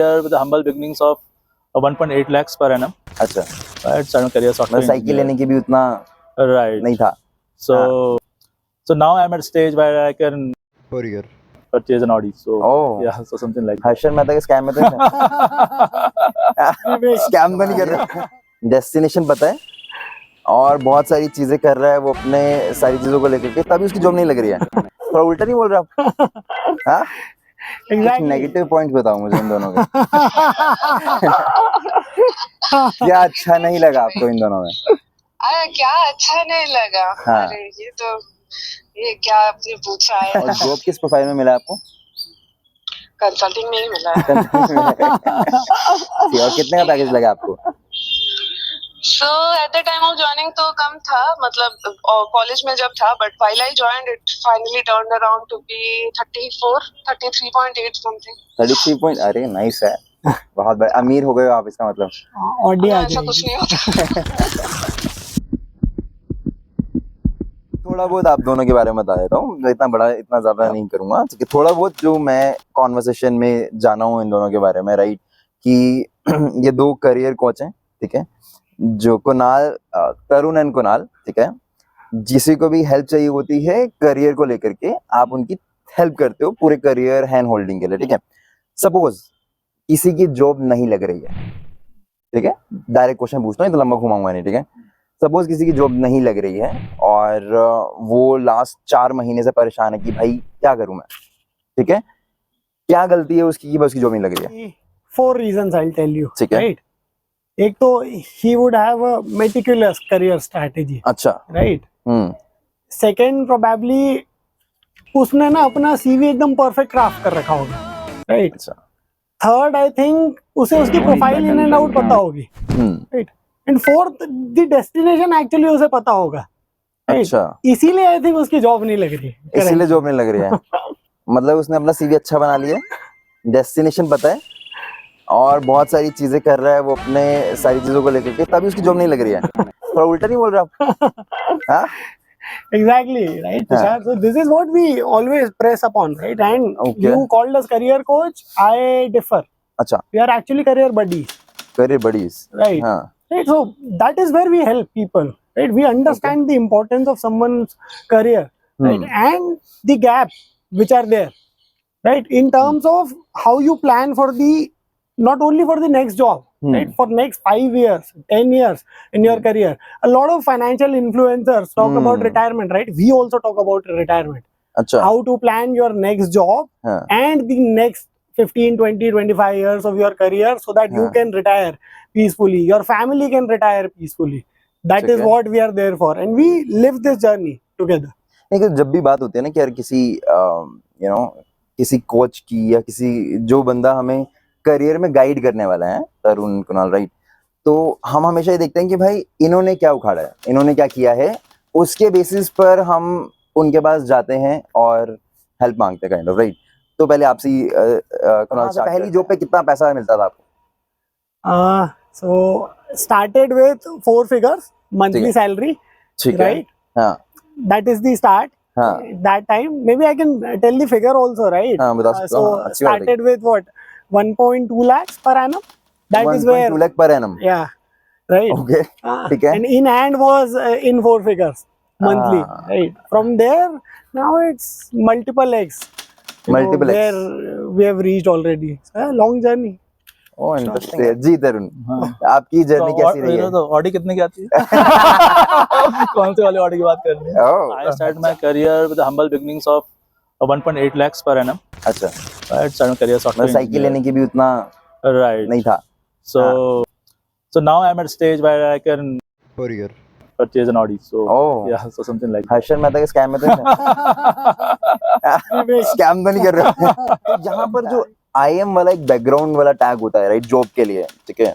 with the humble beginnings of 1.8 lakhs per annum. अच्छा, Right, starting career software cycle engineer. लेने की भी उतना Right. नहीं था। So now I'm at a stage where I can courier purchase an Audi. So Oh. yeah, so something like that. Harshad Mehta के scam में तो स्कैम तो नहीं कर रहा। डेस्टिनेशन पता है और बहुत सारी चीजें कर रहा है वो अपने सारी चीजों को लेकर के, तभी उसकी जॉब नहीं लग रही है। थोड़ा उल्टा नहीं बोल रहा आप? हाँ? Exactly. नेगेटिव पॉइंट बताओ मुझे इन दोनों के। क्या अच्छा नहीं लगा आपको इन दोनों में? क्या अच्छा नहीं लगा? हाँ। अरे ये क्या आपने पूछा है? और जॉब किस प्रोफाइल में मिला आपको? कंसल्टिंग में ही मिला है। और कितने का पैकेज लगा आपको? So at the time of joining तो कम था, मतलब कॉलेज में जब था, but while I joined it finally turned around to be 33.8 something. 33 अरे नाइस है, बहुत बड़ा अमीर हो गए हो आप इसका मतलब। ऑडी आ ऐसा कुछ नहीं होता। थोड़ा बहुत आप दोनों के बारे में बता देता हूँ, इतना ज्यादा नहीं करूंगा, क्योंकि थोड़ा बहुत जो मैं कॉन्वर्सेशन में जाना हूँ इन दोनों के बारे में, राइट, कि ये दो करियर कोच हैं, ठीक है, जो कुणाल, तरुण एंड कुणाल, ठीक है, जिसी को भी हेल्प चाहिए होती है करियर को लेकर के, आप उनकी हेल्प करते हो पूरे करियर हैंड होल्डिंग के लिए, ठीक है। सपोज किसी की जॉब नहीं लग रही है, ठीक है, डायरेक्ट क्वेश्चन पूछता हूँ, तो लंबा घुमाऊंगा नहीं, ठीक है। सपोज किसी की जॉब नहीं लग रही है और वो लास्ट 4 महीने से परेशान है कि भाई क्या करूं मैं, ठीक है, क्या गलती है उसकी कि बस की जॉब नहीं लग रही है? 4 reasons I'll tell you. ठीक है। Right? एक तो he would have a meticulous career strategy. अच्छा। Right? Second probably उसने ना अपना CV एकदम perfect craft कर रखा होगा. Right? अच्छा। Third I think उसे उसकी प्रोफाइल इन एंड आउट पता होगी. Right? And fourth the destination actually उसे पता होगा. Right? अच्छा। इसीलिए आई थिंक उसकी जॉब नहीं लग रही है। इसीलिए जॉब नहीं लग रही है। मतलब उसने अपना CV अच्छा बना लिया, डेस्टिनेशन पता है और बहुत सारी चीजें कर रहा है वो अपने सारी चीजों को लेकर के, तभी उसकी जॉब नहीं लग रही है। थोड़ा उल्टा नहीं बोल रहा आप? हाँ? Exactly, right, Tushar? So this is what we always press upon, right? And Okay. you called us career coach, I differ. अच्छा। We are actually career buddies. Career buddies. Right. हाँ। Right. So that is where we help people. Right. We understand the importance of someone's career, right, and the gaps which are there, right, in terms of how you plan for the not only for the next job, right, for next 5 years, 10 years in your career. A lot of financial influencers talk about retirement, right? We also talk about retirement. अच्छा। How to plan your next job and the next 15, 20, 25 years of your career so that you can retire peacefully. Your family can retire peacefully. That is what we are there for. And we live this journey together. नहीं, जब भी बात होती है ना कि यार किसी किसी कोच की या किसी जो बंदा हमें करियर में गाइड करने वाला है, तरुण कुणाल, राइट, तो हम हमेशा ये देखते हैं कि भाई इन्होंने क्या उखाड़ा है, इन्होंने क्या किया है, उसके बेसिस पर हम उनके पास जाते हैं और हेल्प मांगते हैं, काइंड ऑफ, राइट। तो पहले आपसे कुणाल, पहली जॉब पे कितना पैसा मिलता था आपको? So started with 4 figures monthly salary, right? हाँ। That is the start. That time maybe I can tell the figure also, right? हाँ, बता सकते हो। So started with what, 1.2 lakhs per annum. That is where 1.2 lakh per annum. Yeah, right. Okay. ठीक है। And in hand was in 4 figures monthly, right? From there now it's multiple X. Multiple X. Where we have reached already. Long journey. Oh, interesting है जी। तरुण, आपकी journey कैसी रही है? तो Audi कितने की आती है? कौन से वाले ऑडी की बात कर रहे हैं? I started my career with the humble beginnings of 1.8 lakhs per annum. अच्छा। Right, starting career software मतलब साइकिल लेने की भी उतना नहीं था। So now I'm at a stage where I can courier purchase an Audi. So yeah, so something like that. Harshad Mehta के scam में तो स्कैम तो नहीं कर रहे? जहाँ पर जो IIM वाला एक बैकग्राउंड वाला टैग होता है, राइट, जॉब के लिए, ठीक है,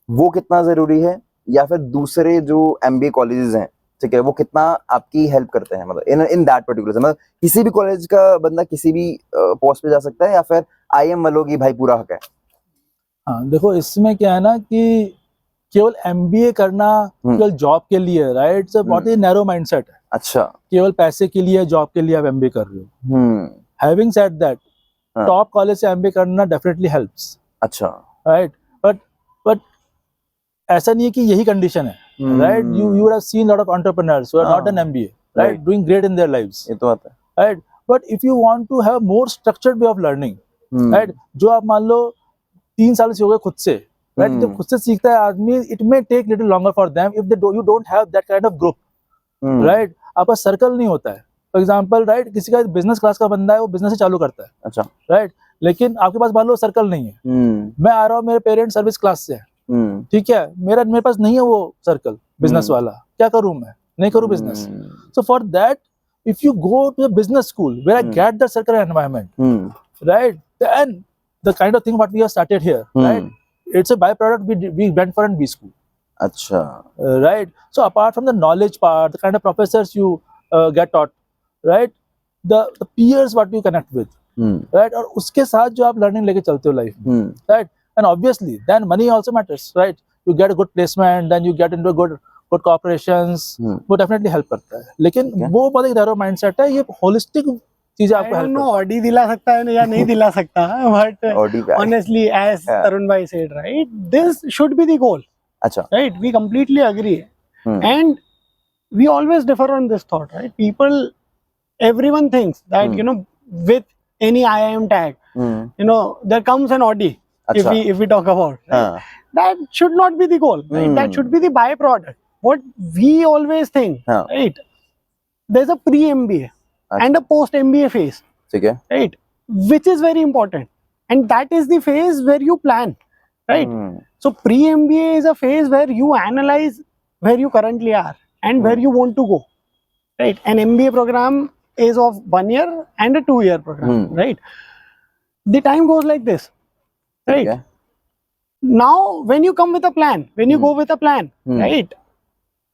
वो कितना जरूरी है, या फिर दूसरे जो MBA कॉलेजेस हैं, ठीक है, वो कितना आपकी हेल्प करते हैं, मतलब इन दैट पर्टिकुलर, मतलब किसी भी कॉलेज का बंदा किसी भी पोस्ट पे जा सकता है, या फिर IIM वालों की भाई पूरा हक है? हाँ, देखो इसमें क्या है ना कि केवल MBA करना केवल जॉब के लिए, राइट, से बहुत ही नैरो माइंडसेट है। अच्छा। केवल पैसे के लिए, जॉब के लिए आप MBA कर रहे हो। Having said that, top college से MBA करना डेफिनेटली हेल्प्स, अच्छा राइट. बट ऐसा नहीं है कि यही कंडीशन है, right. You would have seen lot of entrepreneurs who are not an MBA, right, doing great in their lives, ये तो बात है. Right. But if you want to have more structured way of learning, right, जो आप मान लो 3 साल से हो गए खुद से, राइट, जब खुद से सीखता है आदमी, it may take little longer for them if they you don't have that kind of group, right. आपका सर्कल नहीं होता है. फॉर एग्जांपल, राइट, किसी का बिजनेस क्लास का बंदा है, वो बिजनेस से चालू करता है, अच्छा, राइट, लेकिन आपके पास मान लो सर्कल नहीं है. मैं आ रहा हूँ, मेरे पेरेंट्स सर्विस क्लास से हैं, ठीक है, मेरे पास नहीं है वो सर्कल बिजनेस वाला, क्या करूँ मैं, नहीं करूँ business. So for that, if you go to a business school where I get the circular environment, right, then the kind of thing what we have started here, right, it's a byproduct we went for in B school. अच्छा, Right. So apart from the knowledge part, the kind of professors you get taught, right, the peers what you connect with, right, और उसके साथ जो आप learning लेके चलते हो life में, right, and obviously then money also matters, right, you get a good placement, then you get into a good corporations, वो definitely help करता है. लेकिन वो बहुत एक narrow mindset है, ये holistic चीजें आपको help करती है. ऑडी दिला सकता है या नहीं दिला सकता, but honestly, as Tarun bhai said, right, this should be the goal. अच्छा, right, we completely agree, and we always differ on this thought, right. Everyone thinks that with any IIM tag, there comes an Audi. If we talk about, right? That should not be the goal, right? That should be the byproduct. What we always think, right, there's a pre-MBA and a post-MBA phase, right, which is very important, and that is the phase where you plan, right. So pre-MBA is a phase where you analyze where you currently are and where you want to go, right. An MBA program is of 1 year and a 2-year program, right. The time goes like this, right. Now when you come with a plan, when you go with a plan, right,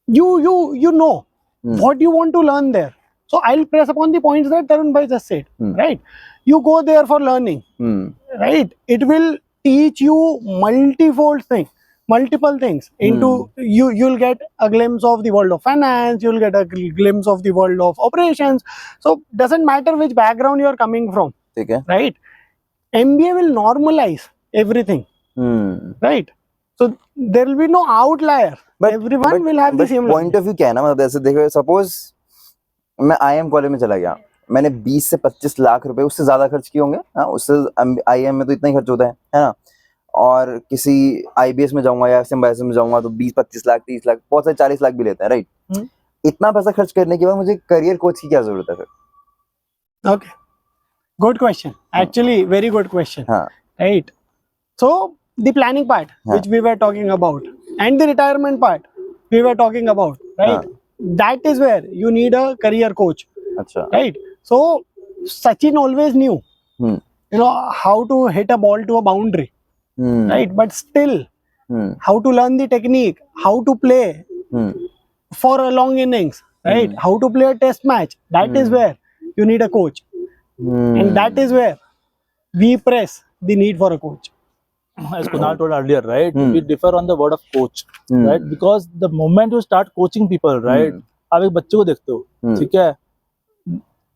you know what you want to learn there. So I'll press upon the points that Tarun bhai just said, right. You go there for learning, right. It will teach you multiple things into you'll get a glimpse of the world of finance, you'll get a glimpse of the world of operations. So doesn't matter which background you are coming from, right. MBA will normalize everything, right. So there will be no outlier, but everyone will have the same point of view. क्या है ना, मतलब ऐसे देखो, suppose मैं IIM college में चला गया, मैंने 20 से 25 लाख रुपए, उससे ज्यादा खर्च किए होंगे, हाँ, उससे IIM में तो इतना ही खर्च होता है ना. और किसी IBS में जाऊंगा या सिम्बायोसिस में जाऊंगा तो 20-25 लाख, 30 लाख, बहुत सारे 40 लाख भी लेते हैं, राइट. इतना पैसा खर्च करने के बाद मुझे करियर कोच की क्या जरूरत है फिर? Okay, good question, actually very good question, right. So the planning part, which we were talking about, and the retirement part we were talking about, right, that is where you need a career coach, right. So Sachin always knew how to hit a ball to a boundary, right, but still how to learn the technique, how to play for a long innings, right, how to play a test match, that is where you need a coach, and that is where we press the need for a coach. As Kunal told earlier, right, we differ on the word of coach, right, because the moment you start coaching people, right, आप एक बच्चे को देखते हो, ठीक है,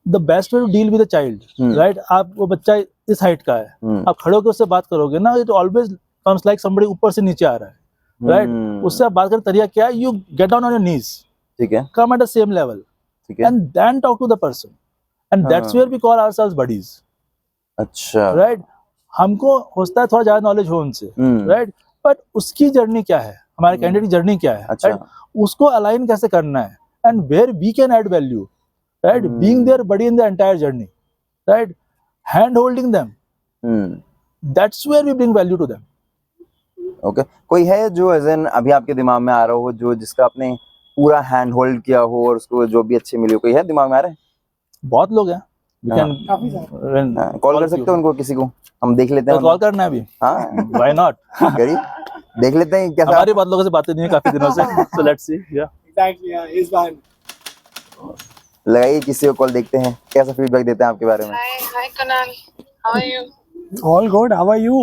the best way to deal with a child, right, आप वो बच्चा इस हाइट का है, आप खड़े होकर उससे बात करोगे ना, it always comes like somebody ऊपर से नीचे आ रहा है, right, उससे आप बात करने तरीका क्या है, you get down on your knees, ठीक है, come at the same level, ठीक है, and then talk to the person, and that's where we call ourselves buddies. अच्छा, right, हमको होता है थोड़ा ज्यादा नॉलेज हो उनसे, राइट, बट उसकी जर्नी क्या है, हमारे कैंडिडेट की जर्नी क्या है, अच्छा, right? उसको अलाइन कैसे करना है, and where we can add value, right, being their buddy in the entire journey, right, hand holding them, that's where we bring value to them. Okay, कोई है जो एज एन अभी आपके दिमाग में आ रहा हो, जो जिसका आपने पूरा हैंड होल्ड किया हो और उसको जो भी अच्छी मिली हो, कोई है दिमाग में आ रहा है? बहुत लोग हैं, कॉल कर सकते हो उनको, किसी को हम देख लेते हैं. कॉल करना है अभी? हाँ, व्हाई नॉट, करिए, देख लेते हैं कैसा. हमारी बहुत लोगों से बातें नहीं है काफी दिनों से, सो लेट्स सी. या एग्जैक्टली, इस बार लगाइए किसी को कॉल, देखते हैं कैसा फीडबैक देते हैं आपके बारे में. Hi Kunal, how are you? all good, how are you?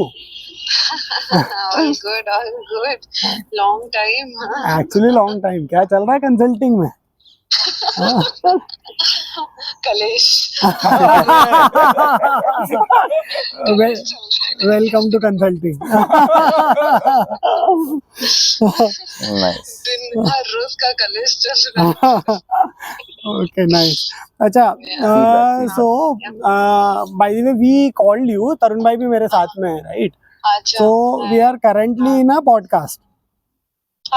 all good. Long time. Actually long time. क्या चल रहा है कंसल्टिंग में? कलेश Welcome to consulting. नाइस। हर रोज का कलेश चल रहा है। Okay, nice. अच्छा, Feedback. so by the way, we called you. तरुण भाई भी मेरे साथ में है, right? अच्छा So we are currently in a podcast.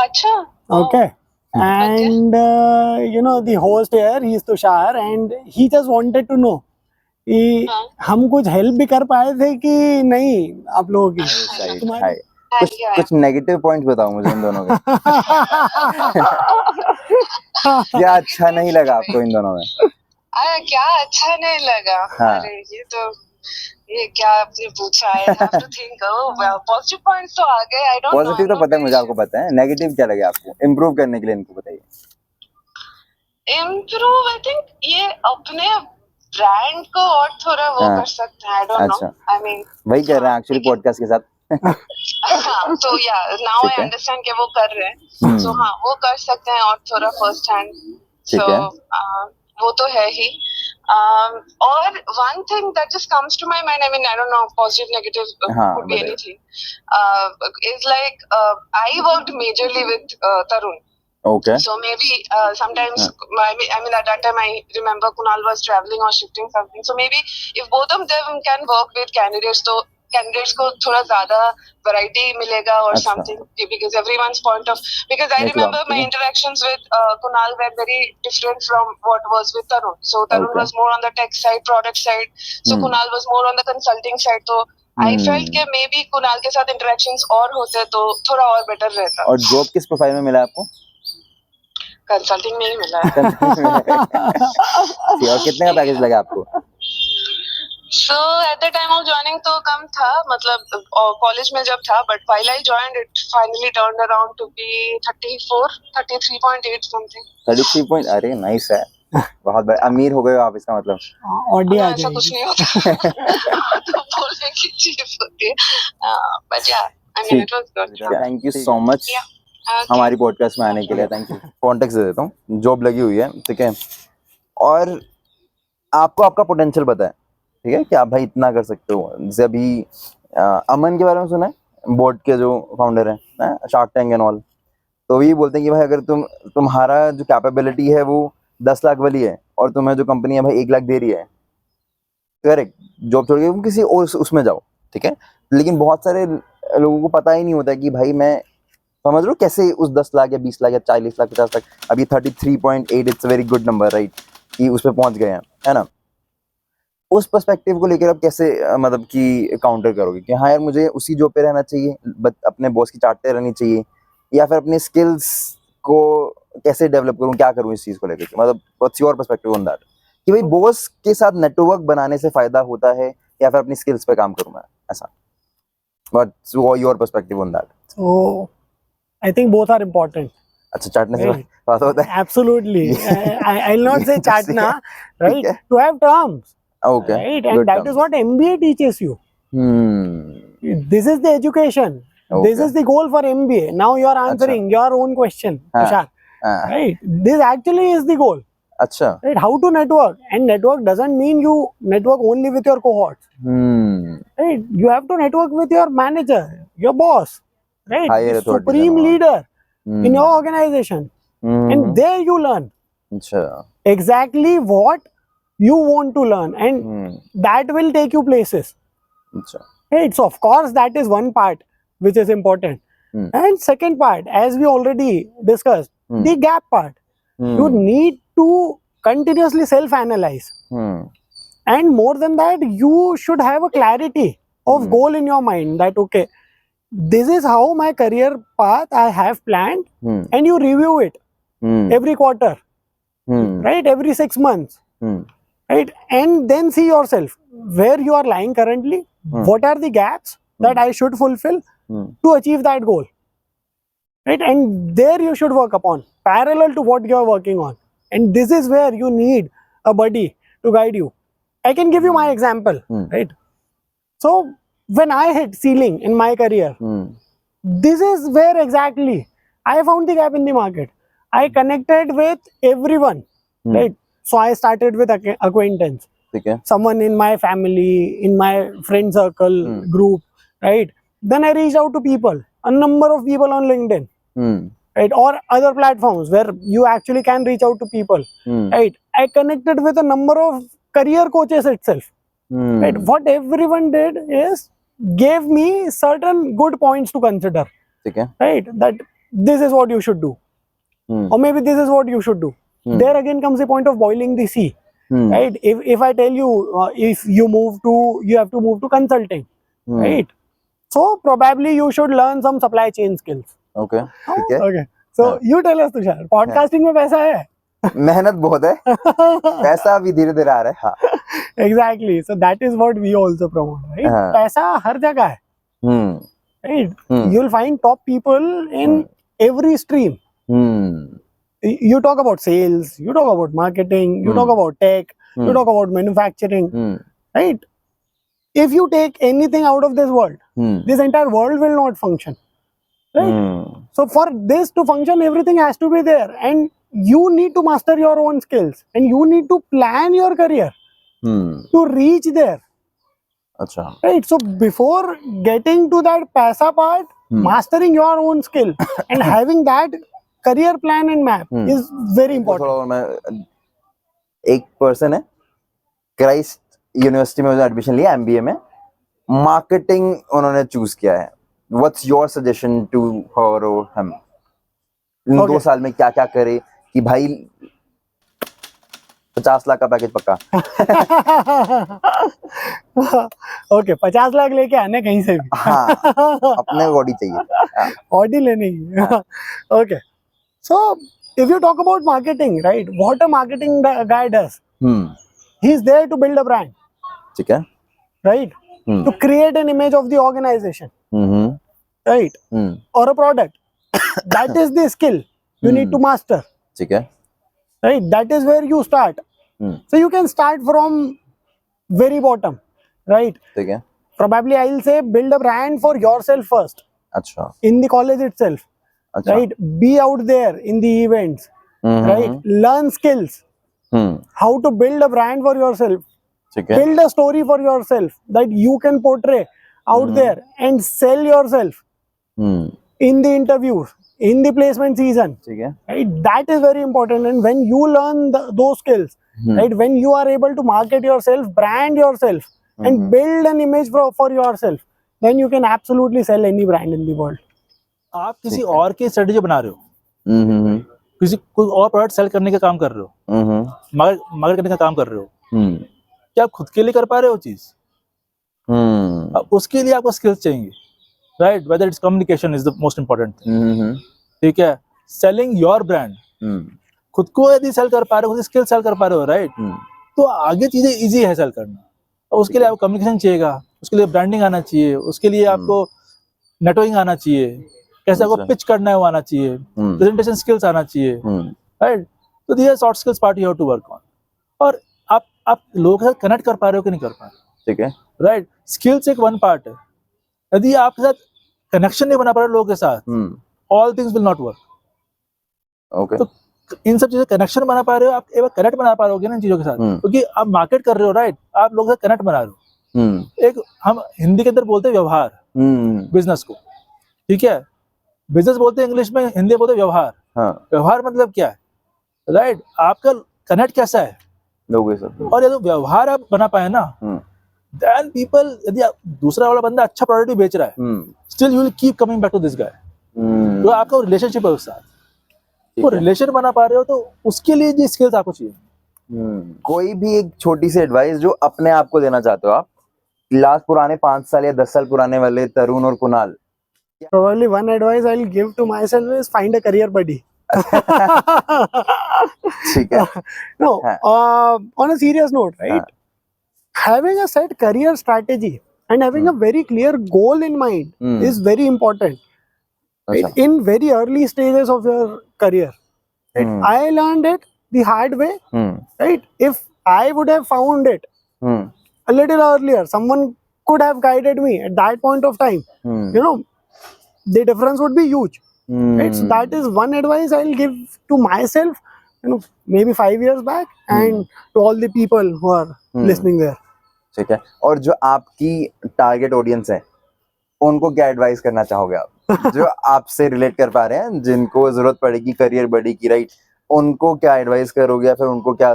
अच्छा Okay. And you know the host here, he is Tushar, and he just wanted to know कि हाँ। हम कुछ हेल्प भी कर पाए थे कि नहीं आप लोगों की Right, तुम्हारी हाय। कुछ नेगेटिव पॉइंट बताओ मुझे इन दोनों के। क्या अच्छा नहीं लगा आपको इन दोनों में? अरे क्या अच्छा नहीं लगा। हाँ। अरे ये क्या आपने पूछा है। have to think positive points तो आ गए। आई डोंट नो। पॉजिटिव तो पता है मुझे, आपको पता है। नेगेटिव क्या लगे आपको इम्प्रूव करने के लिए, इनको बताइए। इम्प्रूव आई थिंक ये अपने ब्रांड को और थोड़ा वो हाँ। कर सकते हैं। I don't know. अच्छा। आई मीन वही कर रहे हैं एक्चुअली पॉडकास्ट के साथ। तो या नाउ ठीक आई है। अंडरस्टैंड कि वो कर रहे हैं। सो हाँ वो कर सकते हैं और थोड़ा फर्स्ट हैंड। ठीक है। वो तो है ही। और one thing that just comes to my mind, I mean, I don't know, positive, negative, हाँ, could be बताइए। anything, is like I worked majorly with Tarun. Okay. So maybe sometimes I mean at that time I remember Kunal was traveling or shifting something. So maybe if both of them can work with candidates, तो candidates को थोड़ा ज़्यादा variety मिलेगा or अच्छा। something, because everyone's point of, because I देख लो remember आप, my ठीक है। interactions with Kunal were very different from what was with Tarun. So Tarun Okay. was more on the tech side, product side. So Kunal was more on the consulting side. तो I felt कि maybe Kunal के साथ interactions और होते तो थोड़ा और better रहता। और जॉब किस प्रोफाइल में मिला आपको? कंसल्टिंग में ही मिला है। और कितने का पैकेज लगा आपको? So at the time of joining तो कम था, मतलब कॉलेज में जब था, but while I joined it finally turned around to be 33.8 something. 33 point, अरे नाइस है। बहुत बड़ा अमीर हो गए हो आप, इसका मतलब। ऑडी आ ऐसा कुछ नहीं होता। तो बोलने की चीज होती है। But yeah, I mean it was good. Thank you so much Okay. हमारी पॉडकास्ट में आने के लिए। Thank you. कॉन्टेक्स्ट दे देता हूँ। जॉब लगी हुई है, ठीक है, और आपको आपका पोटेंशियल पता है, ठीक है, कि आप भाई इतना कर सकते हो। जैसे अभी अमन के बारे में सुना है, बोर्ड के जो फाउंडर हैं, शार्क टैंक एंड ऑल, तो वही बोलते हैं कि भाई अगर तुम्हारा जो कैपेबिलिटी है वो 10 लाख वाली है और तुम्हें जो कंपनी है भाई 1 लाख दे रही है, करेक्ट, जॉब छोड़ के तुम किसी और उसमें जाओ, ठीक है। लेकिन बहुत सारे लोगों को पता ही नहीं होता कि भाई मैं, समझ लो कैसे उस 10 लाख या 20 लाख या 40 लाख 50 लाख, अभी 33.8 it's very good number, right, कि उस पर पहुंच गए हैं, है ना। उस पर्सपेक्टिव को लेकर आप कैसे मतलब कि काउंटर करोगे कि हाँ यार मुझे उसी जॉब पे रहना चाहिए, अपने बॉस की चाटते रहनी चाहिए, या फिर अपने स्किल्स को कैसे डेवलप करूँ, क्या करूँ इस चीज़ को लेकर, मतलब what's your perspective on that, कि भाई बॉस के साथ नेटवर्क बनाने से फायदा होता है या फिर अपनी स्किल्स पे काम करूँ मैं, ऐसा, what's your perspective on that? So I think both are important. अच्छा, चाटने से Right. बात होता है? Absolutely. I'll not say chatna, right? है। To have terms, Okay, right? good And that terms. is what MBA teaches you. This is the education. This Okay. is the goal for MBA. Now you are answering your own question, हाँ, Tushar. हाँ, Right? This actually is the goal. अच्छा, Right? How to network, and network doesn't mean you network only with your cohorts. Right? You have to network with your manager, your boss, right? Higher The authorities supreme and all. leader in your organization, and there you learn अच्छा, exactly what you want to learn, and that will take you places. अच्छा, Right? So of course that is one part which is important. And second part, as we already discussed, the gap part. You need to continuously self-analyze. And more than that, you should have a clarity of goal in your mind that, okay, this is how my career path I have planned, and you review it every quarter, right? Every 6 months, right? And then see yourself where you are lying currently, what are the gaps that I should fulfill to achieve that goal, right? And there you should work upon parallel to what you are working on. And this is where you need a buddy to guide you. I can give you my example, right? So when I hit ceiling in my career, this is where exactly I found the gap in the market. I connected with everyone, right? So I started with acquaintance, ठीक है. someone in my family, in my friend circle group, right? Then I reached out to people, a number of people on LinkedIn, right, or other platforms where you actually can reach out to people, right? I connected with a number of career coaches itself, right? What everyone did is gave me certain good points to consider, ठीक है. right? That this is what you should do, or maybe this is what you should do. There again comes the point of boiling the sea, right? If I tell you, if you have to move to consulting, right? So probably you should learn some supply chain skills. Okay. ठीक है. Okay. So you tell us, Tushar, podcasting में पैसा है? मेहनत बहुत है. पैसा भी धीरे धीरे आ रहा है. हाँ. Exactly. So that is what we also promote, right? पैसा हर जगह है, right? You'll find top people in every stream. You talk about sales, you talk about marketing, you talk about tech, you talk about manufacturing, right? If you take anything out of this world, this entire world will not function, right? So for this to function, everything has to be there, and you need to master your own skills, and you need to plan your career to reach there. अच्छा. Right. So before getting to that paisa part, mastering your own skill and having that career plan and map is very important. थोड़ा और मैं एक person है, Christ university में admission लिया MBA में, marketing उन्होंने चूज किया है. What's your suggestion to her और हिम? इन 2 साल में क्या क्या करे कि भाई 50 लाख का पैकेज पक्का. ओके, 50 लाख लेके आने कहीं से भी. हाँ, अपने बॉडी चाहिए. ऑडी लेने की. Okay, so if you talk about marketing, right, what a marketing guy does, he is there to build a brand, ठीक है. right, to create an image of the organization, right, or a product. That is the skill you need to master, ठीक है. right? That is where you start. So you can start from very bottom, right? ठीक है. Probably I'll say build a brand for yourself first अच्छा. in the college itself, अच्छा. right? Be out there in the events, right? Learn skills, how to build a brand for yourself, ठीक है. build a story for yourself that you can portray out there and sell yourself in the interviews, in the placement season, ठीक है. right? That is very important. And when you learn those skills, right, when you are able to market yourself, brand yourself, and build an image for yourself, then you can absolutely sell any brand in the world. आप किसी और की strategy बना रहे हो, किसी कोई और प्रोडक्ट सेल करने का काम कर रहे हो, मार्केट करने का काम कर रहे हो, क्या आप खुद के लिए कर पा रहे हो चीज? अब उसके लिए आपको स्किल्स चाहिए, right? Whether it's communication is the most important thing. ठीक है. सेलिंग योर ब्रांड, खुद को यदि सेल कर पा रहे हो, खुद स्किल सेल कर पा रहे हो, राइट, तो आगे चीजें इजी है सेल करना. और उसके लिए आपको कम्युनिकेशन चाहिएगा, उसके लिए ब्रांडिंग आना चाहिए, उसके लिए आपको नेटवर्किंग आना चाहिए, कैसे आपको पिच करना है वो आना चाहिए, प्रेजेंटेशन स्किल्स आना चाहिए, राइट? तो this are soft skills part you have to work on. और आप लोगों के साथ कनेक्ट कर पा रहे हो कि नहीं कर पा रहे हो, ठीक है. राइट? स्किल्स एक वन पार्ट है. यदि आपके साथ कनेक्शन नहीं बना पा रहे लोगों के साथ, all things will not work. Okay. तो इन सब चीजें कनेक्शन बना पा रहे हो, आप एक बार कनेक्ट बना पा रहे हो ना इन चीजों के साथ, क्योंकि आप मार्केट कर रहे हो, राइट? आप लोगों से कनेक्ट बना रहे हो. एक हम हिंदी के अंदर बोलते हैं व्यवहार, बिजनेस को, ठीक है? बिजनेस बोलते हैं इंग्लिश में, हिंदी में बोलते हैं व्यवहार. व्यवहार मतलब क्या है, राइट? आपका कनेक्ट कैसा है लोगों के साथ, और यदि व्यवहार आप बना पाए ना, देन पीपल, यदि दूसरा वाला बंदा अच्छा प्रोडक्ट भी बेच रहा है, still you will keep coming back to this guy. तो आपका रिलेशनशिप है उसके साथ, वो रिलेशन बना पा रहे हो, तो उसके लिए जो स्किल्स आपको चाहिए. कोई भी एक छोटी सी एडवाइस जो अपने आप को देना चाहते हो आप, लास्ट पुराने 5 साल या 10 साल पुराने वाले तरुण और Kunal? Probably one advice I'll give to myself is find a career buddy. ठीक है. No, on a serious note, right? Having a set career strategy and having a very clear goal in mind is very important. Right? In very early stages of your career, right? I learned it the hard way, right? If I would have found it a little earlier, someone could have guided me at that point of time, you know, the difference would be huge. right? So that is one advice I'll give to myself, maybe 5 years back, and to all the people who are listening there. ठीक है. और जो आपकी target audience है उनको क्या advice करना चाहोगे आप, जो आपसे रिलेट कर पा रहे हैं, जिनको जरूरत पड़ेगी करियर बड़ी की, राइट, उनको क्या एडवाइस करोगे या फिर उनको क्या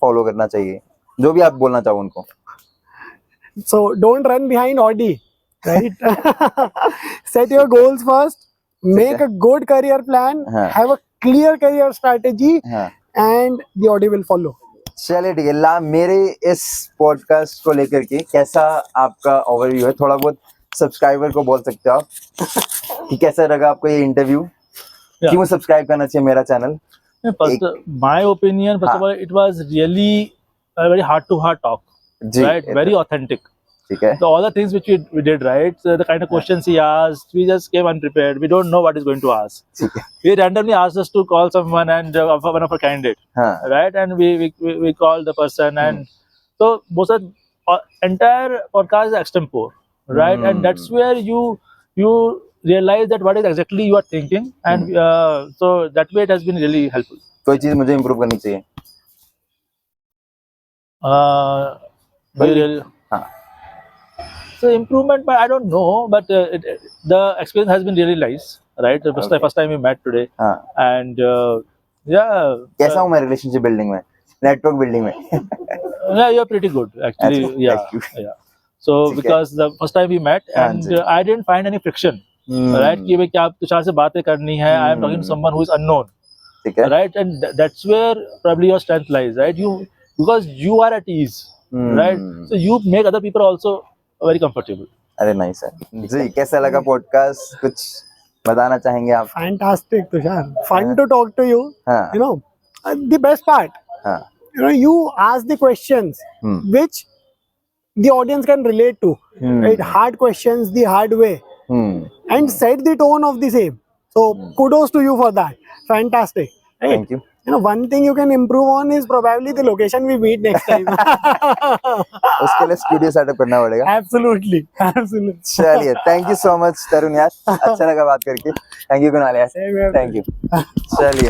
फॉलो करना चाहिए, जो भी आप बोलना चाहो उनको. So don't run behind Audi, right? Set your goals first, make a good career plan, have a clear career strategy, and the Audi will follow. चलिए ठीक है. मेरे इस पॉडकास्ट को लेकर के कैसा आपका ओवरव्यू है, थोड़ा बहुत सब्सक्राइबर को बोल सकते हो आप कि कैसा लगा आपको ये इंटरव्यू, क्यों सब्सक्राइब करना चाहिए मेरा channel. First, my opinion, first of all, it was really a very heart-to-heart talk, right? Very authentic. ठीक है. So all the things which we did, right? So the kind of questions he asked, we just came unprepared. We don't know what he's going to ask. ठीक है. He randomly asked us to call someone and one of our candidate, right? And we called the person, and so most of entire podcast is extempore, right? And that's where you realize that what is exactly you are thinking, and so that way it has been really helpful. कोई चीज मुझे improve करनी चाहिए. So improvement, but I don't know, but the experience has been really nice, right? The first time we met today, and yeah. कैसा हूँ मैं relationship building में, network building में? Yeah, you're pretty good actually. Yeah. So because the first time we met, and I didn't find any friction, right? कि भाई क्या तुषार से बातें करनी है? I am talking to someone who is unknown, right? And that's where probably your strength lies, right? Because you are at ease, right? So you make other people also very comfortable. अरे nice है जी. कैसा लगा podcast, कुछ बताना चाहेंगे आप? Fantastic, Tushar. Fun to talk to you. The best part, you ask the questions which the audience can relate to, right? Hard questions the hard way, and set the tone of the same. So kudos to you for that. Fantastic. Right? Thank you. One thing you can improve on is probably the location we meet next time. उसके लिए studio setup करना पड़ेगा. Absolutely. चलिए, thank you so much तरुण यार, अच्छा लगा बात करके. थैंक यू कुणाल यार, थैंक यू. चलिए.